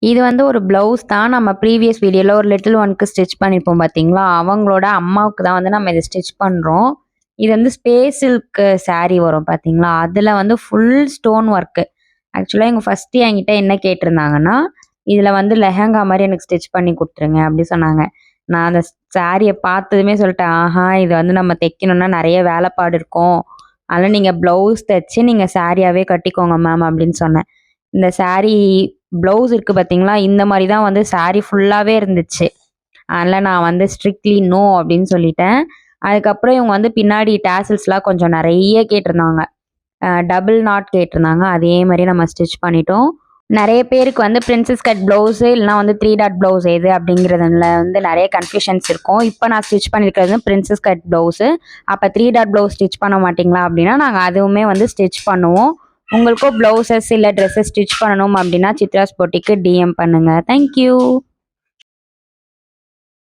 இது வந்து ஒரு ப்ளவுஸ் தான். நம்ம ப்ரீவியஸ் வீடியோல ஒரு லிட்டில் ஒன்க்கு ஸ்டிச் பண்ணியிருப்போம் பார்த்தீங்களா? அவங்களோட அம்மாவுக்கு தான் வந்து நம்ம இத ஸ்டிச் பண்றோம். இது வந்து ஸ்பேஸ் சில்க் சாரி வரும் பார்த்தீங்களா? அதில வந்து ஃபுல் ஸ்டோன் ஒர்க்கு. ஆக்சுவலா இவங்க ஃபர்ஸ்ட்டு என்கிட்ட என்ன கேட்டிருந்தாங்கன்னா, "இதில வந்து லெஹெங்கா மாரி எனக்கு ஸ்டிச் பண்ணி குடுத்துருங்க" அப்படி சொன்னாங்க. நான் அந்த சாரிய பார்த்ததுமே சொல்லிட்டேன், "ஆஹா! இது வந்து நம்ம தைக்கணும்னா நெறைய வேலைப்பாடு இருக்கும். அதனால நீங்க ப்ளவுஸ் தச்சு நீங்க சாரியாவே கட்டிக்கோங்க மேம்" அப்படின்னு சொன்னேன். இந்த சாரி ப்ளவுஸ் இருக்கு பார்த்தீங்களா? இந்த மாரி தான் வந்து சாரி ஃபுல்லாவே இருந்துச்சு. அதனால நான் வந்து ஸ்ட்ரிக்ட்லி நோ அப்படின்னு சொல்லிட்டேன். அதுக்கப்புறம் இவங்க வந்து பின்னாடி டாசல்ஸ்லாம் கொஞ்சம் நெறைய கேட்டிருந்தாங்க. டபுள் நாட் கேட்டிருந்தாங்க. அதே மாரி நம்ம ஸ்டிச் பண்ணிட்டோம். நெறைய பேருக்கு வந்து பிரின்சஸ் கட் ப்ளவுஸு இல்லனா வந்து 3 டாட் ப்ளவுஸ் எது அப்படிங்கிறதுல வந்து நெறைய கன்ஃப்யூஷன்ஸ் இருக்கும். இப்ப நான் ஸ்டிச் பண்ணியிருக்கிறது பிரின்சஸ் கட் ப்ளவுஸு. அப்ப 3 டாட் ப்ளவுஸ் ஸ்டிச் பண்ண மாட்டீங்களா அப்படின்னா, நாங்க அதுவுமே வந்து ஸ்டிச் பண்ணுவோம். உங்களுக்கும் ப்ளவுஸஸ் இல்ல ட்ரெஸ்ஸஸ் ஸ்டிச் பண்ணணும் அப்படின்னா, சித்ராஸ் பொட்டிக்கு டிஎம் பண்ணுங்க. Thank you.